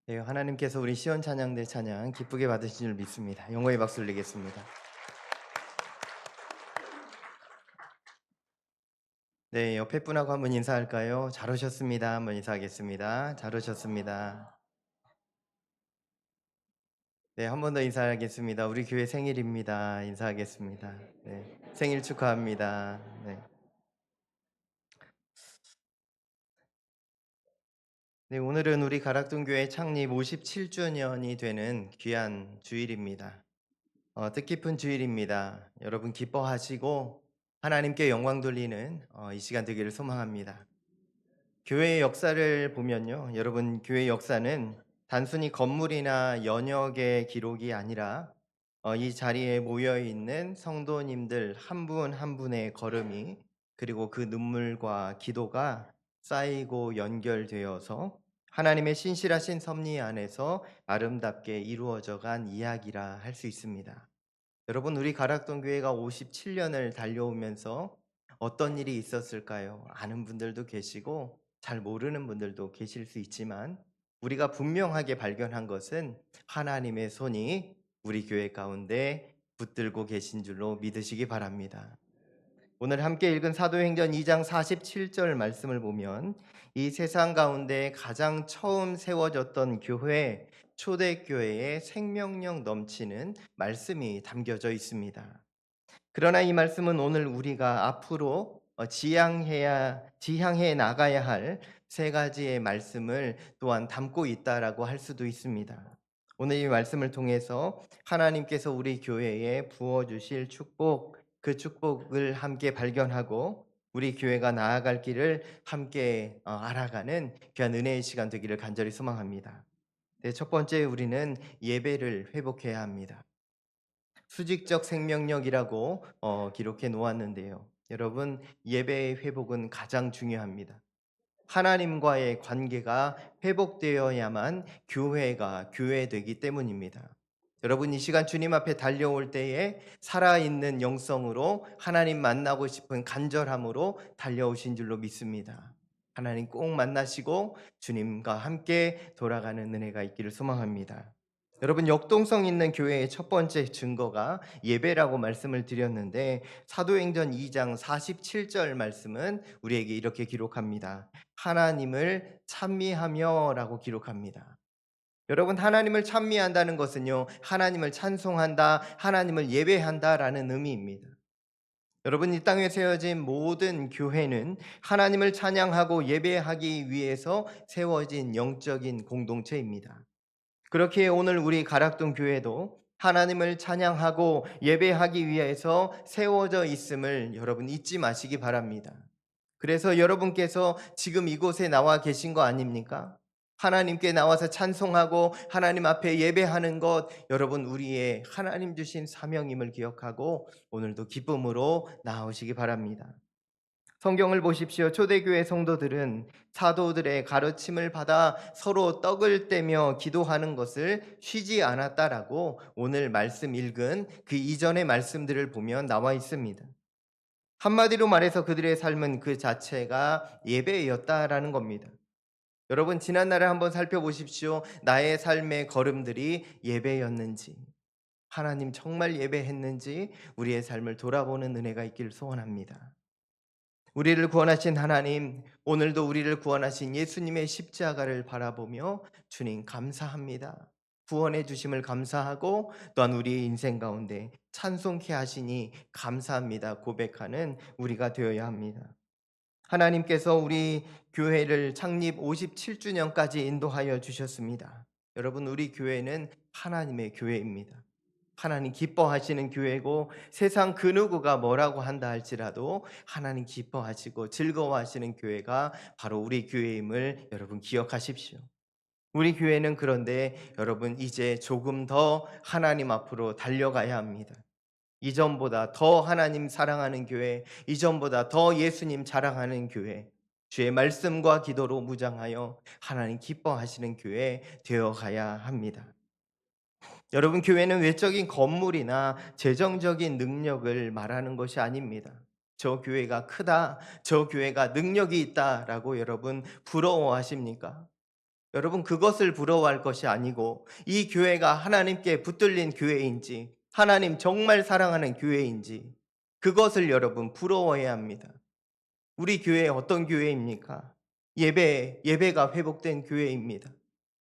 네, 하나님께서 우리 시온 찬양대 찬양 기쁘게 받으신 줄 믿습니다. 영광의 박수 올리겠습니다. 네, 옆에 분하고 한번 인사할까요? 잘 오셨습니다. 한번 인사하겠습니다. 잘 오셨습니다. 네, 한 번 더 인사하겠습니다. 우리 교회 생일입니다. 인사하겠습니다. 네, 생일 축하합니다. 네. 네, 오늘은 우리 가락동교회 창립 57주년이 되는 귀한 주일입니다. 뜻깊은 주일입니다. 여러분 기뻐하시고 하나님께 영광 돌리는 이 시간 되기를 소망합니다. 교회의 역사를 보면요. 여러분, 교회 역사는 단순히 건물이나 연역의 기록이 아니라 이 자리에 모여 있는 성도님들 한 분 한 분의 걸음이 그리고 그 눈물과 기도가 쌓이고 연결되어서 하나님의 신실하신 섭리 안에서 아름답게 이루어져 간 이야기라 할 수 있습니다. 여러분, 우리 가락동 교회가 57년을 달려오면서 어떤 일이 있었을까요? 아는 분들도 계시고 잘 모르는 분들도 계실 수 있지만 우리가 분명하게 발견한 것은 하나님의 손이 우리 교회 가운데 붙들고 계신 줄로 믿으시기 바랍니다. 오늘 함께 읽은 사도행전 2장 47절 말씀을 보면 이 세상 가운데 가장 처음 세워졌던 교회, 초대교회의 생명력 넘치는 말씀이 담겨져 있습니다. 그러나 이 말씀은 오늘 우리가 앞으로 지향해 나가야 할 세 가지의 말씀을 또한 담고 있다라고 할 수도 있습니다. 오늘 이 말씀을 통해서 하나님께서 우리 교회에 부어 주실 축복, 그 축복을 함께 발견하고 우리 교회가 나아갈 길을 함께 알아가는 귀한 은혜의 시간 되기를 간절히 소망합니다. 네, 첫 번째 우리는 예배를 회복해야 합니다. 수직적 생명력이라고 기록해 놓았는데요. 여러분, 예배의 회복은 가장 중요합니다. 하나님과의 관계가 회복되어야만 교회가 교회되기 때문입니다. 여러분, 이 시간 주님 앞에 달려올 때에 살아있는 영성으로 하나님 만나고 싶은 간절함으로 달려오신 줄로 믿습니다. 하나님 꼭 만나시고 주님과 함께 돌아가는 은혜가 있기를 소망합니다. 여러분, 역동성 있는 교회의 첫 번째 증거가 예배라고 말씀을 드렸는데 사도행전 2장 47절 말씀은 우리에게 이렇게 기록합니다. 하나님을 찬미하며라고 기록합니다. 여러분, 하나님을 찬미한다는 것은요, 하나님을 찬송한다, 하나님을 예배한다라는 의미입니다. 여러분, 이 땅에 세워진 모든 교회는 하나님을 찬양하고 예배하기 위해서 세워진 영적인 공동체입니다. 그렇게 오늘 우리 가락동 교회도 하나님을 찬양하고 예배하기 위해서 세워져 있음을 여러분 잊지 마시기 바랍니다. 그래서 여러분께서 지금 이곳에 나와 계신 거 아닙니까? 하나님께 나와서 찬송하고 하나님 앞에 예배하는 것, 여러분 우리의 하나님 주신 사명임을 기억하고 오늘도 기쁨으로 나오시기 바랍니다. 성경을 보십시오. 초대교회 성도들은 사도들의 가르침을 받아 서로 떡을 떼며 기도하는 것을 쉬지 않았다라고 오늘 말씀 읽은 그 이전의 말씀들을 보면 나와 있습니다. 한마디로 말해서 그들의 삶은 그 자체가 예배였다라는 겁니다. 여러분, 지난날을 한번 살펴보십시오. 나의 삶의 걸음들이 예배였는지, 하나님 정말 예배했는지 우리의 삶을 돌아보는 은혜가 있기를 소원합니다. 우리를 구원하신 하나님, 오늘도 우리를 구원하신 예수님의 십자가를 바라보며 주님 감사합니다. 구원해 주심을 감사하고 또한 우리의 인생 가운데 찬송케 하시니 감사합니다. 고백하는 우리가 되어야 합니다. 하나님께서 우리 교회를 창립 57주년까지 인도하여 주셨습니다. 여러분, 우리 교회는 하나님의 교회입니다. 하나님 기뻐하시는 교회고 세상 그 누구가 뭐라고 한다 할지라도 하나님 기뻐하시고 즐거워하시는 교회가 바로 우리 교회임을 여러분 기억하십시오. 우리 교회는 그런데 여러분 이제 조금 더 하나님 앞으로 달려가야 합니다. 이전보다 더 하나님 사랑하는 교회, 이전보다 더 예수님 자랑하는 교회, 주의 말씀과 기도로 무장하여 하나님 기뻐하시는 교회 되어가야 합니다. 여러분, 교회는 외적인 건물이나 재정적인 능력을 말하는 것이 아닙니다. 저 교회가 크다, 저 교회가 능력이 있다라고 여러분 부러워하십니까? 여러분 그것을 부러워할 것이 아니고 이 교회가 하나님께 붙들린 교회인지 하나님 정말 사랑하는 교회인지 그것을 여러분 부러워해야 합니다. 우리 교회 어떤 교회입니까? 예배가 회복된 교회입니다.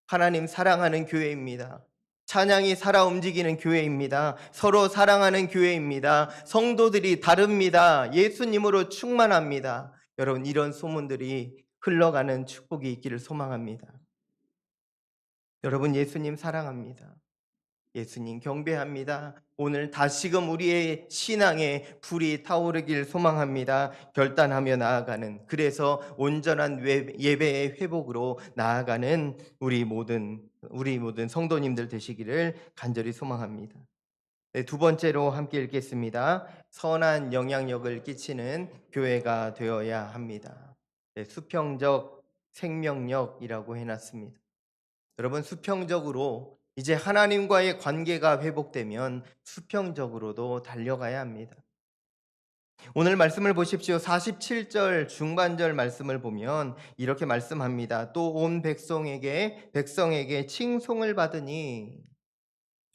하나님 사랑하는 교회입니다. 찬양이 살아 움직이는 교회입니다. 서로 사랑하는 교회입니다. 성도들이 다릅니다. 예수님으로 충만합니다. 여러분 이런 소문들이 흘러가는 축복이 있기를 소망합니다. 여러분 예수님 사랑합니다. 예수님 경배합니다. 오늘 다시금 우리의 신앙에 불이 타오르길 소망합니다. 결단하며 나아가는 그래서 온전한 예배의 회복으로 나아가는 우리 모든 성도님들 되시기를 간절히 소망합니다. 네, 두 번째로 함께 읽겠습니다. 선한 영향력을 끼치는 교회가 되어야 합니다. 네, 수평적 생명력이라고 해놨습니다. 여러분 수평적으로 이제 하나님과의 관계가 회복되면 수평적으로도 달려가야 합니다. 오늘 말씀을 보십시오. 47절 중반절 말씀을 보면 이렇게 말씀합니다. 또 온 백성에게 칭송을 받으니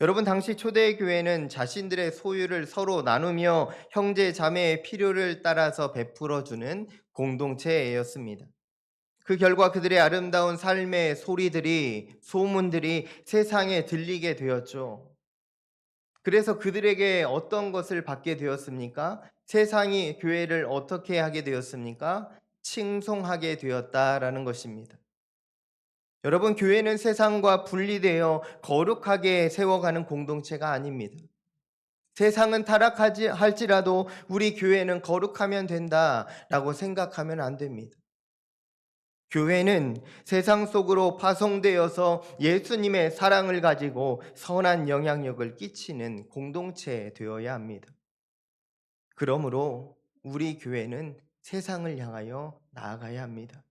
여러분 당시 초대 교회는 자신들의 소유를 서로 나누며 형제 자매의 필요를 따라서 베풀어 주는 공동체였습니다. 그 결과 그들의 아름다운 삶의 소문들이 세상에 들리게 되었죠. 그래서 그들에게 어떤 것을 받게 되었습니까? 세상이 교회를 어떻게 하게 되었습니까? 칭송하게 되었다라는 것입니다. 여러분, 교회는 세상과 분리되어 거룩하게 세워가는 공동체가 아닙니다. 세상은 할지라도 우리 교회는 거룩하면 된다라고 생각하면 안 됩니다. 교회는 세상 속으로 파송되어서 예수님의 사랑을 가지고 선한 영향력을 끼치는 공동체 되어야 합니다. 그러므로 우리 교회는 세상을 향하여 나아가야 합니다.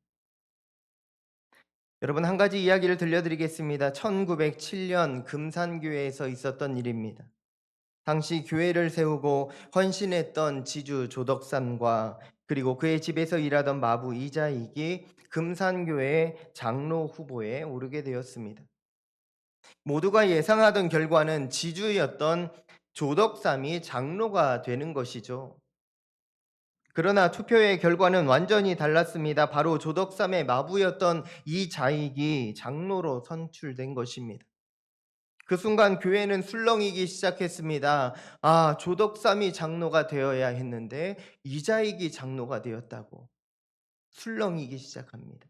여러분 한 가지 이야기를 들려드리겠습니다. 1907년 금산교회에서 있었던 일입니다. 당시 교회를 세우고 헌신했던 지주 조덕삼과 그리고 그의 집에서 일하던 마부 이자익이 금산교회의 장로 후보에 오르게 되었습니다. 모두가 예상하던 결과는 지주였던 조덕삼이 장로가 되는 것이죠. 그러나 투표의 결과는 완전히 달랐습니다. 바로 조덕삼의 마부였던 이자익이 장로로 선출된 것입니다. 그 순간 교회는 술렁이기 시작했습니다. 아, 조덕삼이 장로가 되어야 했는데 이자익이 장로가 되었다고 술렁이기 시작합니다.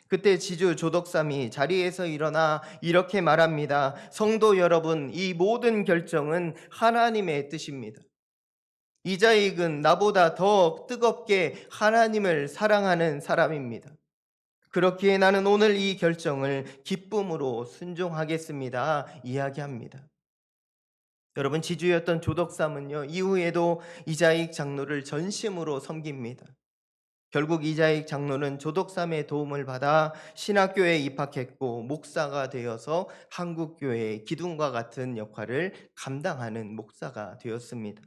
그때 지주 조덕삼이 자리에서 일어나 이렇게 말합니다. 성도 여러분, 이 모든 결정은 하나님의 뜻입니다. 이자익은 나보다 더 뜨겁게 하나님을 사랑하는 사람입니다. 그렇기에 나는 오늘 이 결정을 기쁨으로 순종하겠습니다. 이야기합니다. 여러분 지주였던 조덕삼은요 이후에도 이자익 장로를 전심으로 섬깁니다. 결국 이자익 장로는 조덕삼의 도움을 받아 신학교에 입학했고 목사가 되어서 한국교회의 기둥과 같은 역할을 감당하는 목사가 되었습니다.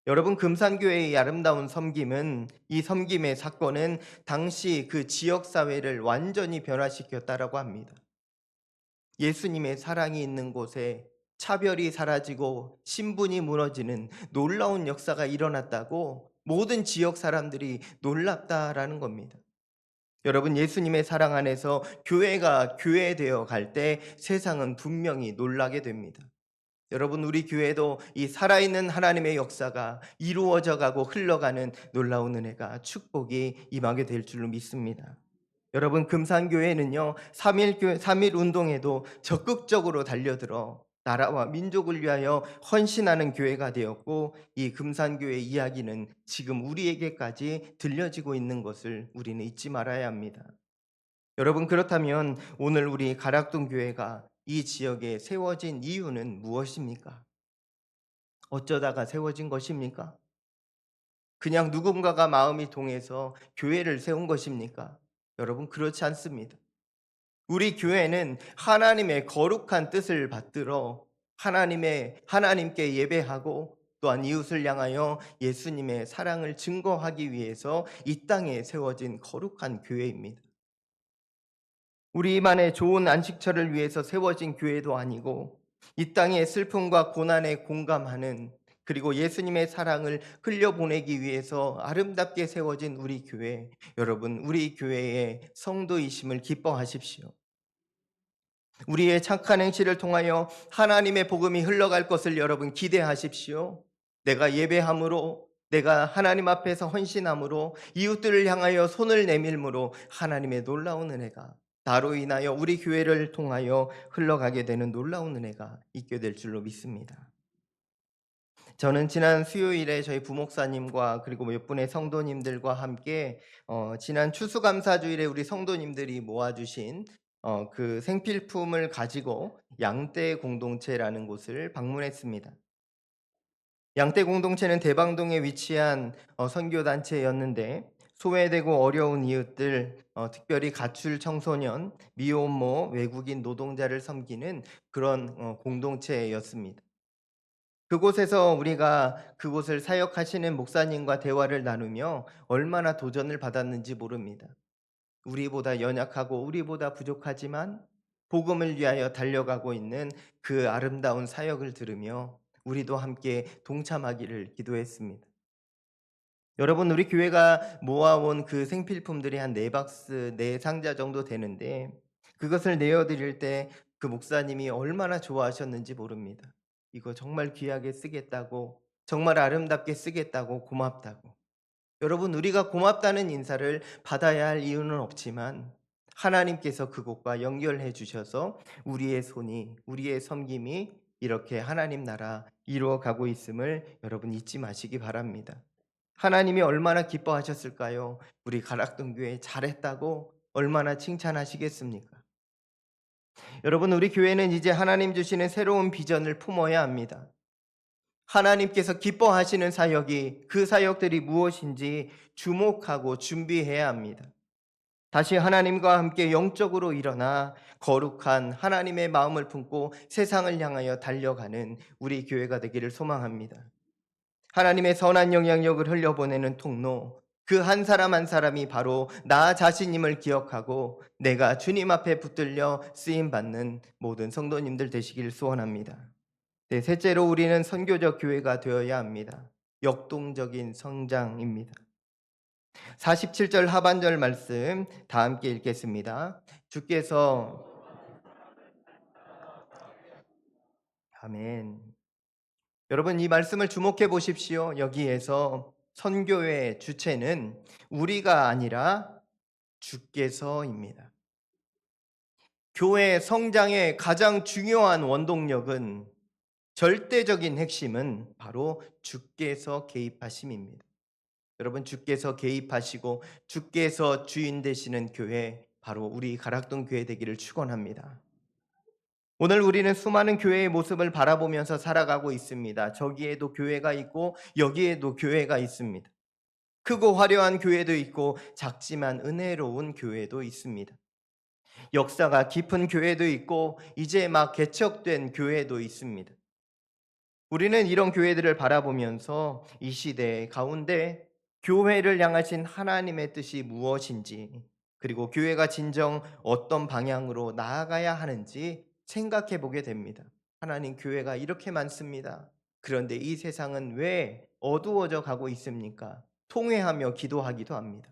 여러분 금산교회의 아름다운 섬김은 이 섬김의 사건은 당시 그 지역사회를 완전히 변화시켰다라고 합니다. 예수님의 사랑이 있는 곳에 차별이 사라지고 신분이 무너지는 놀라운 역사가 일어났다고 모든 지역 사람들이 놀랍다라는 겁니다. 여러분 예수님의 사랑 안에서 교회가 교회되어 갈 때 세상은 분명히 놀라게 됩니다. 여러분 우리 교회도 이 살아있는 하나님의 역사가 이루어져 가고 흘러가는 놀라운 은혜가 축복이 임하게 될 줄로 믿습니다. 여러분 금산교회는요 3.1 운동에도 적극적으로 달려들어 나라와 민족을 위하여 헌신하는 교회가 되었고 이 금산교회 이야기는 지금 우리에게까지 들려지고 있는 것을 우리는 잊지 말아야 합니다. 여러분 그렇다면 오늘 우리 가락동 교회가 이 지역에 세워진 이유는 무엇입니까? 어쩌다가 세워진 것입니까? 그냥 누군가가 마음이 동해서 교회를 세운 것입니까? 여러분 그렇지 않습니다. 우리 교회는 하나님의 거룩한 뜻을 받들어 하나님께 예배하고 또한 이웃을 향하여 예수님의 사랑을 증거하기 위해서 이 땅에 세워진 거룩한 교회입니다. 우리만의 좋은 안식처를 위해서 세워진 교회도 아니고 이 땅의 슬픔과 고난에 공감하는, 그리고 예수님의 사랑을 흘려보내기 위해서 아름답게 세워진 우리 교회, 여러분 우리 교회의 성도이심을 기뻐하십시오. 우리의 착한 행실을 통하여 하나님의 복음이 흘러갈 것을 여러분 기대하십시오. 내가 예배함으로, 내가 하나님 앞에서 헌신함으로, 이웃들을 향하여 손을 내밀므로 하나님의 놀라운 은혜가 나로 인하여 우리 교회를 통하여 흘러가게 되는 놀라운 은혜가 있게 될 줄로 믿습니다. 저는 지난 수요일에 저희 부목사님과 그리고 몇 분의 성도님들과 함께 지난 추수감사주일에 우리 성도님들이 모아주신 그 생필품을 가지고 양떼 공동체라는 곳을 방문했습니다. 양떼 공동체는 대방동에 위치한 선교단체였는데, 소외되고 어려운 이웃들, 특별히 가출 청소년, 미혼모, 외국인 노동자를 섬기는 그런 공동체였습니다. 그곳에서 우리가 그곳을 사역하시는 목사님과 대화를 나누며 얼마나 도전을 받았는지 모릅니다. 우리보다 연약하고 우리보다 부족하지만 복음을 위하여 달려가고 있는 그 아름다운 사역을 들으며 우리도 함께 동참하기를 기도했습니다. 여러분, 우리 교회가 모아온 그 생필품들이 한 4박스, 4상자 정도 되는데, 그것을 내어드릴 때 그 목사님이 얼마나 좋아하셨는지 모릅니다. 이거 정말 귀하게 쓰겠다고, 정말 아름답게 쓰겠다고, 고맙다고. 여러분, 우리가 고맙다는 인사를 받아야 할 이유는 없지만 하나님께서 그곳과 연결해 주셔서 우리의 손이, 우리의 섬김이 이렇게 하나님 나라 이루어가고 있음을 여러분 잊지 마시기 바랍니다. 하나님이 얼마나 기뻐하셨을까요? 우리 가락동교회 잘했다고 얼마나 칭찬하시겠습니까? 여러분, 우리 교회는 이제 하나님 주시는 새로운 비전을 품어야 합니다. 하나님께서 기뻐하시는 사역이, 그 사역들이 무엇인지 주목하고 준비해야 합니다. 다시 하나님과 함께 영적으로 일어나 거룩한 하나님의 마음을 품고 세상을 향하여 달려가는 우리 교회가 되기를 소망합니다. 하나님의 선한 영향력을 흘려보내는 통로, 그 한 사람 한 사람이 바로 나 자신임을 기억하고 내가 주님 앞에 붙들려 쓰임받는 모든 성도님들 되시길 소원합니다. 네, 셋째로 우리는 선교적 교회가 되어야 합니다. 역동적인 성장입니다. 47절 하반절 말씀 다 함께 읽겠습니다. 주께서, 아멘. 여러분, 이 말씀을 주목해 보십시오. 여기에서 선교의 주체는 우리가 아니라 주께서입니다. 교회 성장의 가장 중요한 원동력은, 절대적인 핵심은 바로 주께서 개입하심입니다. 여러분, 주께서 개입하시고 주께서 주인 되시는 교회, 바로 우리 가락동 교회 되기를 축원합니다. 오늘 우리는 수많은 교회의 모습을 바라보면서 살아가고 있습니다. 저기에도 교회가 있고 여기에도 교회가 있습니다. 크고 화려한 교회도 있고 작지만 은혜로운 교회도 있습니다. 역사가 깊은 교회도 있고 이제 막 개척된 교회도 있습니다. 우리는 이런 교회들을 바라보면서 이 시대 가운데 교회를 향하신 하나님의 뜻이 무엇인지, 그리고 교회가 진정 어떤 방향으로 나아가야 하는지 생각해 보게 됩니다. 하나님, 교회가 이렇게 많습니다. 그런데 이 세상은 왜 어두워져 가고 있습니까? 통회하며 기도하기도 합니다.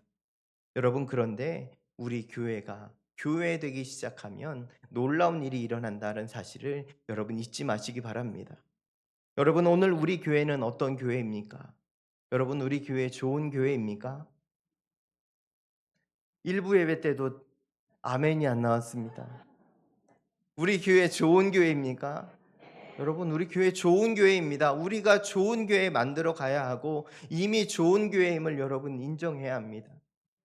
여러분, 그런데 우리 교회가 교회되기 시작하면 놀라운 일이 일어난다는 사실을 여러분 잊지 마시기 바랍니다. 여러분, 오늘 우리 교회는 어떤 교회입니까? 여러분, 우리 교회 좋은 교회입니까? 일부 예배 때도 아멘이 안 나왔습니다. 우리 교회 좋은 교회입니까? 여러분, 우리 교회 좋은 교회입니다. 우리가 좋은 교회 만들어 가야 하고 이미 좋은 교회임을 여러분 인정해야 합니다.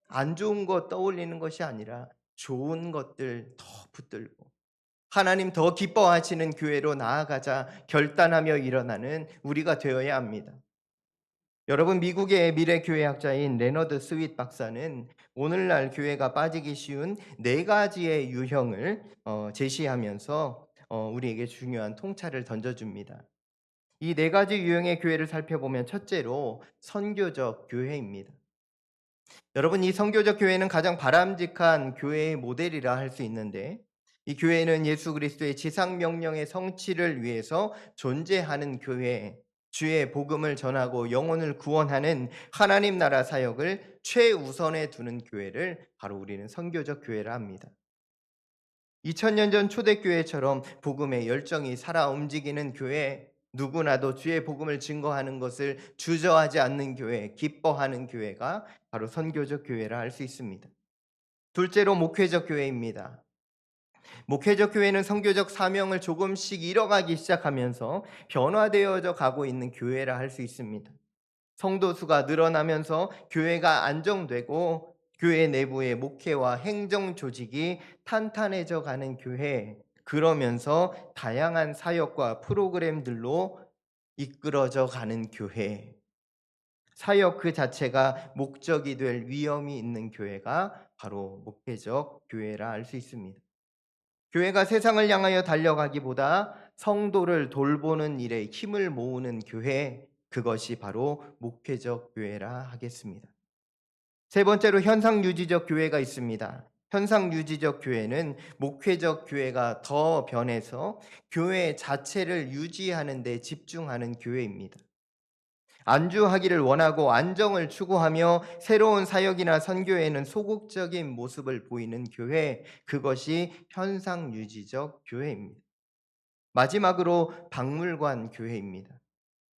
안 좋은 것 떠올리는 것이 아니라 좋은 것들 더 붙들고 하나님 더 기뻐하시는 교회로 나아가자 결단하며 일어나는 우리가 되어야 합니다. 여러분, 미국의 미래교회학자인 레너드 스윗 박사는 오늘날 교회가 빠지기 쉬운 4가지의 유형을 제시하면서 우리에게 중요한 통찰을 던져줍니다. 이 4가지 유형의 교회를 살펴보면 첫째로 선교적 교회입니다. 여러분, 이 선교적 교회는 가장 바람직한 교회의 모델이라 할 수 있는데, 이 교회는 예수 그리스도의 지상 명령의 성취를 위해서 존재하는 교회, 주의 복음을 전하고 영혼을 구원하는 하나님 나라 사역을 최우선에 두는 교회를 바로 우리는 선교적 교회라 합니다. 2000년 전 초대교회처럼 복음의 열정이 살아 움직이는 교회, 누구나도 주의 복음을 증거하는 것을 주저하지 않는 교회, 기뻐하는 교회가 바로 선교적 교회라 할 수 있습니다. 둘째로 목회적 교회입니다. 목회적 교회는 선교적 사명을 조금씩 잃어가기 시작하면서 변화되어져 가고 있는 교회라 할 수 있습니다. 성도 수가 늘어나면서 교회가 안정되고 교회 내부의 목회와 행정 조직이 탄탄해져 가는 교회, 그러면서 다양한 사역과 프로그램들로 이끌어져 가는 교회, 사역 그 자체가 목적이 될 위험이 있는 교회가 바로 목회적 교회라 할 수 있습니다. 교회가 세상을 향하여 달려가기보다 성도를 돌보는 일에 힘을 모으는 교회, 그것이 바로 목회적 교회라 하겠습니다. 세 번째로 현상 유지적 교회가 있습니다. 현상 유지적 교회는 목회적 교회가 더 변해서 교회 자체를 유지하는 데 집중하는 교회입니다. 안주하기를 원하고 안정을 추구하며 새로운 사역이나 선교에는 소극적인 모습을 보이는 교회, 그것이 현상 유지적 교회입니다. 마지막으로 박물관 교회입니다.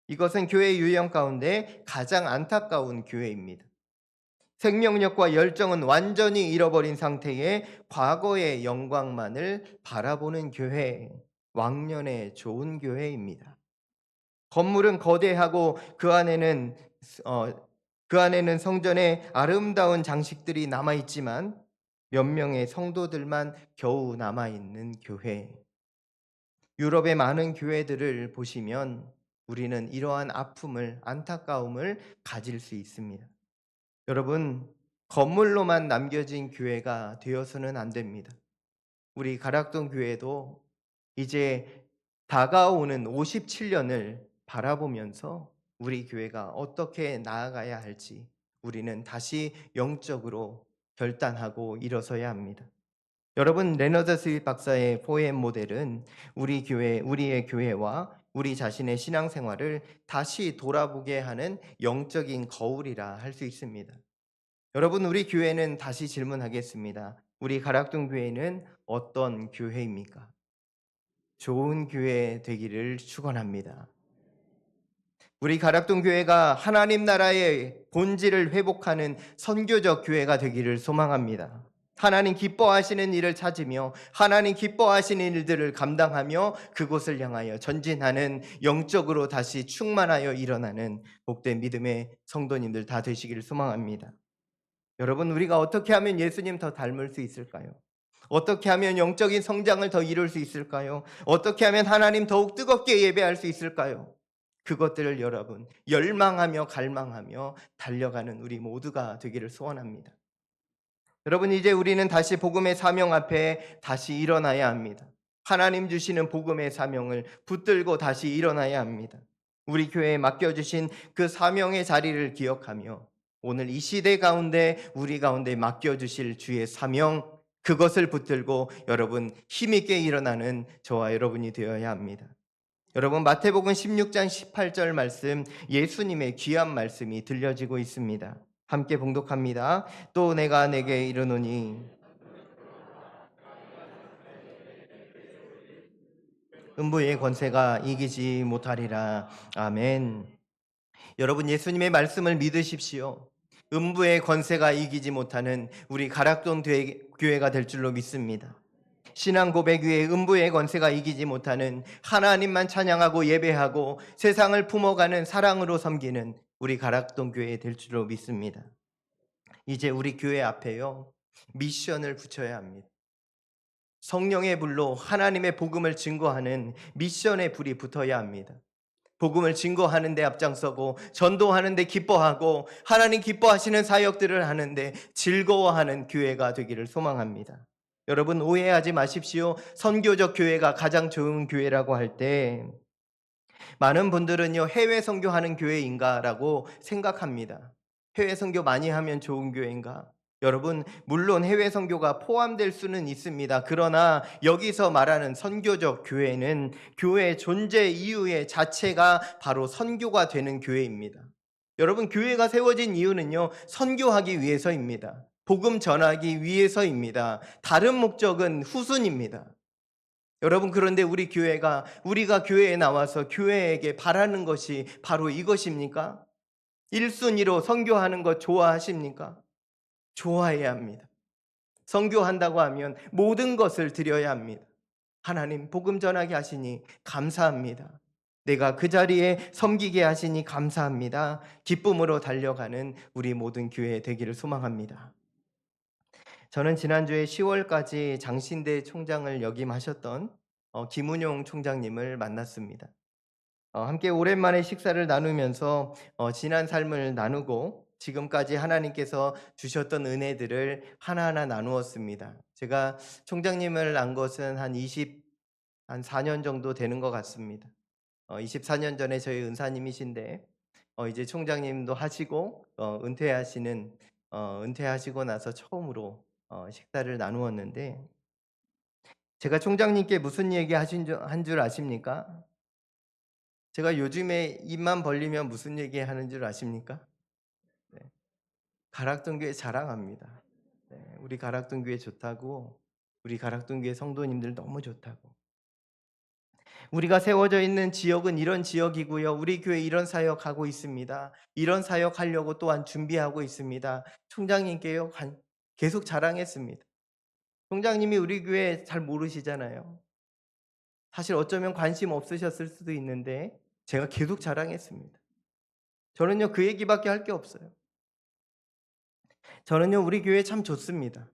이것은 교회 유형 가운데 가장 안타까운 교회입니다. 생명력과 열정은 완전히 잃어버린 상태에 과거의 영광만을 바라보는 교회, 왕년의 좋은 교회입니다. 건물은 거대하고 어, 그 안에는 성전에 아름다운 장식들이 남아 있지만 몇 명의 성도들만 겨우 남아 있는 교회. 유럽의 많은 교회들을 보시면 우리는 이러한 아픔을, 안타까움을 가질 수 있습니다. 여러분, 건물로만 남겨진 교회가 되어서는 안 됩니다. 우리 가락동 교회도 이제 다가오는 57년을 바라보면서 우리 교회가 어떻게 나아가야 할지 우리는 다시 영적으로 결단하고 일어서야 합니다. 여러분, 레너드 스윗 박사의 포엠 모델은 우리 교회, 우리의 교회와 우리 자신의 신앙생활을 다시 돌아보게 하는 영적인 거울이라 할 수 있습니다. 여러분, 우리 교회는 다시 질문하겠습니다. 우리 가락동 교회는 어떤 교회입니까? 좋은 교회 되기를 축원합니다. 우리 가락동 교회가 하나님 나라의 본질을 회복하는 선교적 교회가 되기를 소망합니다. 하나님 기뻐하시는 일을 찾으며 하나님 기뻐하시는 일들을 감당하며 그곳을 향하여 전진하는, 영적으로 다시 충만하여 일어나는 복된 믿음의 성도님들 다 되시기를 소망합니다. 여러분, 우리가 어떻게 하면 예수님 더 닮을 수 있을까요? 어떻게 하면 영적인 성장을 더 이룰 수 있을까요? 어떻게 하면 하나님 더욱 뜨겁게 예배할 수 있을까요? 그것들을 여러분 열망하며 갈망하며 달려가는 우리 모두가 되기를 소원합니다. 여러분, 이제 우리는 다시 복음의 사명 앞에 다시 일어나야 합니다. 하나님 주시는 복음의 사명을 붙들고 다시 일어나야 합니다. 우리 교회에 맡겨주신 그 사명의 자리를 기억하며 오늘 이 시대 가운데 우리 가운데 맡겨주실 주의 사명, 그것을 붙들고 여러분 힘있게 일어나는 저와 여러분이 되어야 합니다. 여러분, 마태복음 16장 18절 말씀, 예수님의 귀한 말씀이 들려지고 있습니다. 함께 봉독합니다. 또 내가 내게 이르노니 음부의 권세가 이기지 못하리라. 아멘. 여러분, 예수님의 말씀을 믿으십시오. 음부의 권세가 이기지 못하는 우리 가락동 교회가 될 줄로 믿습니다. 신앙 고백 위에 음부의 권세가 이기지 못하는, 하나님만 찬양하고 예배하고 세상을 품어가는 사랑으로 섬기는 우리 가락동 교회 될 줄로 믿습니다. 이제 우리 교회 앞에요, 미션을 붙여야 합니다. 성령의 불로 하나님의 복음을 증거하는 미션의 불이 붙어야 합니다. 복음을 증거하는 데 앞장서고 전도하는 데 기뻐하고 하나님 기뻐하시는 사역들을 하는데 즐거워하는 교회가 되기를 소망합니다. 여러분, 오해하지 마십시오. 선교적 교회가 가장 좋은 교회라고 할 때 많은 분들은요, 해외 선교하는 교회인가라고 생각합니다. 해외 선교 많이 하면 좋은 교회인가? 여러분, 물론 해외 선교가 포함될 수는 있습니다. 그러나 여기서 말하는 선교적 교회는 교회 존재 이유의 자체가 바로 선교가 되는 교회입니다. 여러분, 교회가 세워진 이유는요, 선교하기 위해서입니다. 복음 전하기 위해서입니다. 다른 목적은 후순입니다. 여러분, 그런데 우리가 교회에 나와서 교회에게 바라는 것이 바로 이것입니까? 1순위로 선교하는 것 좋아하십니까? 좋아해야 합니다. 선교한다고 하면 모든 것을 드려야 합니다. 하나님 복음 전하게 하시니 감사합니다. 내가 그 자리에 섬기게 하시니 감사합니다. 기쁨으로 달려가는 우리 모든 교회 되기를 소망합니다. 저는 지난주에 10월까지 장신대 총장을 역임하셨던 김운용 총장님을 만났습니다. 함께 오랜만에 식사를 나누면서 지난 삶을 나누고 지금까지 하나님께서 주셨던 은혜들을 하나하나 나누었습니다. 제가 총장님을 안 것은 한 4년 정도 되는 것 같습니다. 24년 전에 저희 은사님이신데 이제 총장님도 하시고 은퇴하시고 나서 처음으로 식사를 나누었는데, 제가 총장님께 무슨 얘기 한 줄 아십니까? 제가 요즘에 입만 벌리면 무슨 얘기 하는 줄 아십니까? 네. 가락동교회 자랑합니다. 네, 우리 가락동교회 좋다고, 우리 가락동교회 성도님들 너무 좋다고. 우리가 세워져 있는 지역은 이런 지역이고요. 우리 교회 이런 사역하고 있습니다. 이런 사역하려고 또한 준비하고 있습니다. 총장님께요, 계속 자랑했습니다. 총장님이 우리 교회 잘 모르시잖아요. 사실 어쩌면 관심 없으셨을 수도 있는데 제가 계속 자랑했습니다. 저는요, 그 얘기밖에 할 게 없어요. 저는요, 우리 교회 참 좋습니다.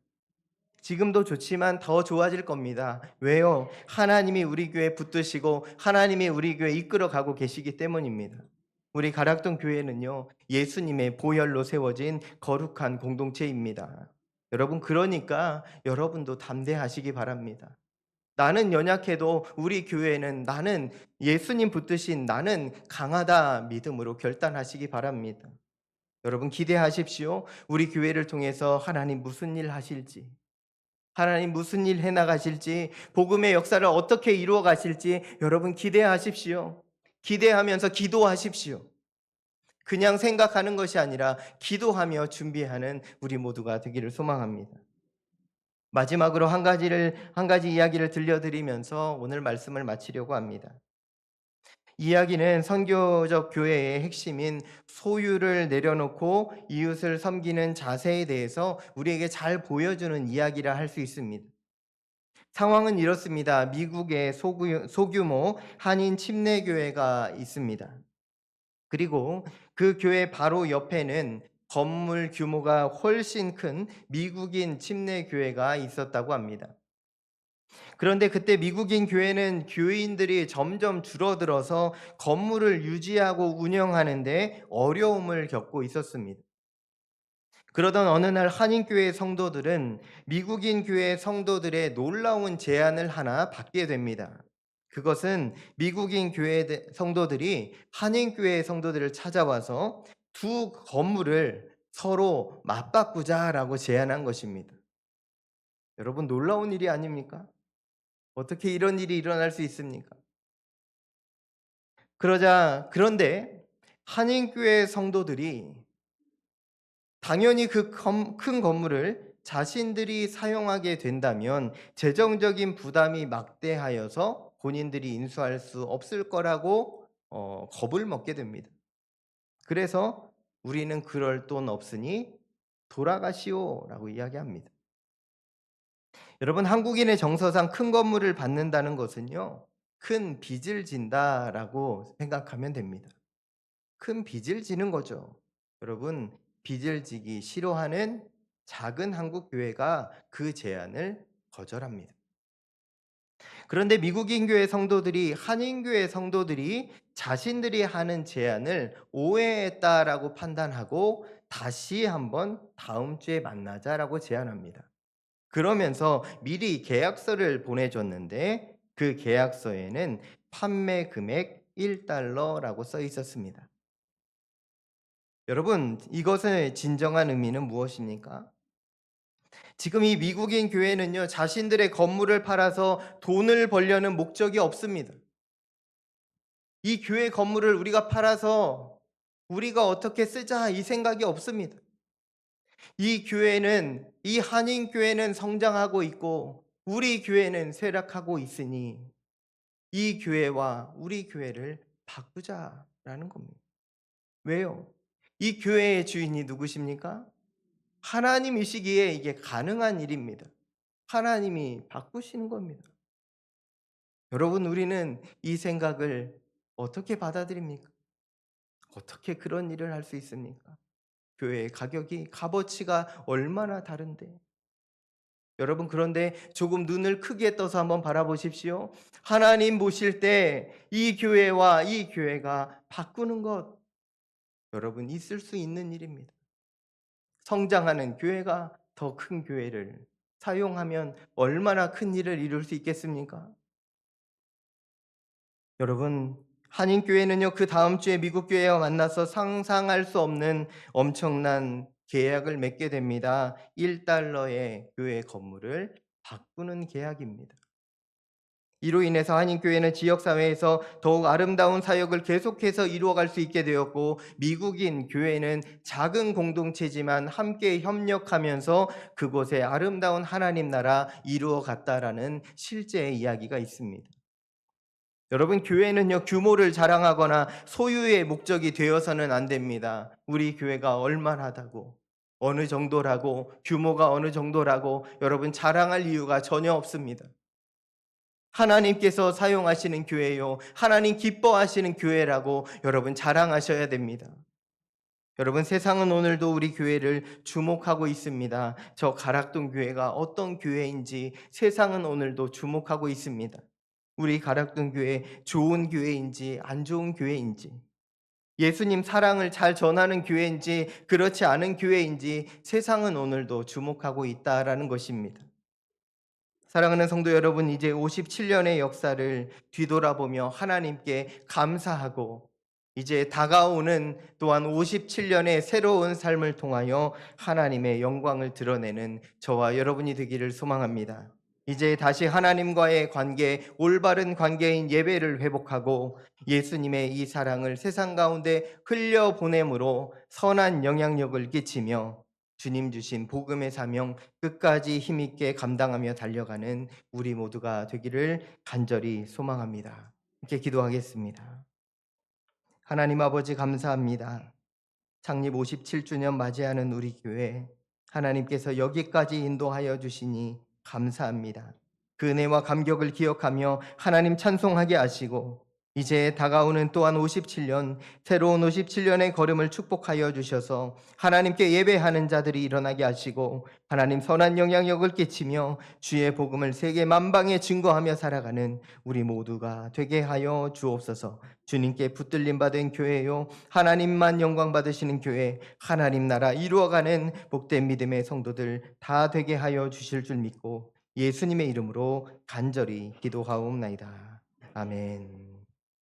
지금도 좋지만 더 좋아질 겁니다. 왜요? 하나님이 우리 교회 붙드시고 하나님이 우리 교회 이끌어가고 계시기 때문입니다. 우리 가락동 교회는요, 예수님의 보혈로 세워진 거룩한 공동체입니다. 여러분, 그러니까 여러분도 담대하시기 바랍니다. 나는 연약해도 우리 교회는, 나는 예수님 붙드신 나는 강하다 믿음으로 결단하시기 바랍니다. 여러분, 기대하십시오. 우리 교회를 통해서 하나님 무슨 일 하실지, 하나님 무슨 일 해나가실지, 복음의 역사를 어떻게 이루어 가실지 여러분 기대하십시오. 기대하면서 기도하십시오. 그냥 생각하는 것이 아니라 기도하며 준비하는 우리 모두가 되기를 소망합니다. 마지막으로 한 가지 이야기를 들려드리면서 오늘 말씀을 마치려고 합니다. 이야기는 선교적 교회의 핵심인 소유를 내려놓고 이웃을 섬기는 자세에 대해서 우리에게 잘 보여주는 이야기라 할 수 있습니다. 상황은 이렇습니다. 미국에 소규모 한인 침례교회가 있습니다. 그리고 그 교회 바로 옆에는 건물 규모가 훨씬 큰 미국인 침례교회가 있었다고 합니다. 그런데 그때 미국인 교회는 교인들이 점점 줄어들어서 건물을 유지하고 운영하는데 어려움을 겪고 있었습니다. 그러던 어느 날 한인교회 성도들은 미국인 교회 성도들의 놀라운 제안을 하나 받게 됩니다. 그것은 미국인 교회 성도들이 한인교회 성도들을 찾아와서 두 건물을 서로 맞바꾸자라고 제안한 것입니다. 여러분, 놀라운 일이 아닙니까? 어떻게 이런 일이 일어날 수 있습니까? 그런데 한인교회 성도들이 당연히 그 큰 건물을 자신들이 사용하게 된다면 재정적인 부담이 막대하여서 본인들이 인수할 수 없을 거라고 겁을 먹게 됩니다. 그래서 우리는 그럴 돈 없으니 돌아가시오라고 이야기합니다. 여러분, 한국인의 정서상 큰 건물을 받는다는 것은요, 큰 빚을 진다라고 생각하면 됩니다. 큰 빚을 지는 거죠. 여러분, 빚을 지기 싫어하는 작은 한국 교회가 그 제안을 거절합니다. 그런데 미국인 교회 성도들이, 한인 교회 성도들이 자신들이 하는 제안을 오해했다라고 판단하고 다시 한번 다음 주에 만나자라고 제안합니다. 그러면서 미리 계약서를 보내줬는데 그 계약서에는 판매 금액 $1라고 써 있었습니다. 여러분, 이것의 진정한 의미는 무엇입니까? 지금 이 미국인 교회는요, 자신들의 건물을 팔아서 돈을 벌려는 목적이 없습니다. 이 교회 건물을 우리가 팔아서 우리가 어떻게 쓰자 이 생각이 없습니다. 이 교회는, 이 한인교회는 성장하고 있고 우리 교회는 쇠락하고 있으니 이 교회와 우리 교회를 바꾸자라는 겁니다. 왜요? 이 교회의 주인이 누구십니까? 하나님이시기에 이게 가능한 일입니다. 하나님이 바꾸시는 겁니다. 여러분, 우리는 이 생각을 어떻게 받아들입니까? 어떻게 그런 일을 할 수 있습니까? 교회의 가격이, 값어치가 얼마나 다른데. 여러분, 그런데 조금 눈을 크게 떠서 한번 바라보십시오. 하나님 보실 때 이 교회와 이 교회가 바꾸는 것, 여러분, 있을 수 있는 일입니다. 성장하는 교회가 더 큰 교회를 사용하면 얼마나 큰 일을 이룰 수 있겠습니까? 여러분, 한인교회는요, 그 다음 주에 미국 교회와 만나서 상상할 수 없는 엄청난 계약을 맺게 됩니다. 1달러의 교회 건물을 바꾸는 계약입니다. 이로 인해서 한인교회는 지역사회에서 더욱 아름다운 사역을 계속해서 이루어갈 수 있게 되었고, 미국인 교회는 작은 공동체지만 함께 협력하면서 그곳에 아름다운 하나님 나라 이루어갔다라는 실제 이야기가 있습니다. 여러분, 교회는요, 규모를 자랑하거나 소유의 목적이 되어서는 안 됩니다. 우리 교회가 얼마나다고, 어느 정도라고, 규모가 어느 정도라고 여러분 자랑할 이유가 전혀 없습니다. 하나님께서 사용하시는 교회요, 하나님 기뻐하시는 교회라고 여러분 자랑하셔야 됩니다. 여러분, 세상은 오늘도 우리 교회를 주목하고 있습니다. 저 가락동 교회가 어떤 교회인지 세상은 오늘도 주목하고 있습니다. 우리 가락동 교회 좋은 교회인지 안 좋은 교회인지, 예수님 사랑을 잘 전하는 교회인지 그렇지 않은 교회인지 세상은 오늘도 주목하고 있다라는 것입니다. 사랑하는 성도 여러분, 이제 57년의 역사를 뒤돌아보며 하나님께 감사하고 이제 다가오는 또한 57년의 새로운 삶을 통하여 하나님의 영광을 드러내는 저와 여러분이 되기를 소망합니다. 이제 다시 하나님과의 관계, 올바른 관계인 예배를 회복하고 예수님의 이 사랑을 세상 가운데 흘려보냄으로 선한 영향력을 끼치며 주님 주신 복음의 사명 끝까지 힘있게 감당하며 달려가는 우리 모두가 되기를 간절히 소망합니다. 이렇게 기도하겠습니다. 하나님 아버지, 감사합니다. 창립 57주년 맞이하는 우리 교회, 하나님께서 여기까지 인도하여 주시니 감사합니다. 그 은혜와 감격을 기억하며 하나님 찬송하게 하시고 이제 다가오는 또한 57년, 새로운 57년의 걸음을 축복하여 주셔서 하나님께 예배하는 자들이 일어나게 하시고 하나님 선한 영향력을 끼치며 주의 복음을 세계 만방에 증거하며 살아가는 우리 모두가 되게 하여 주옵소서. 주님께 붙들림 받은 교회요, 하나님만 영광 받으시는 교회, 하나님 나라 이루어가는 복된 믿음의 성도들 다 되게 하여 주실 줄 믿고 예수님의 이름으로 간절히 기도하옵나이다. 아멘.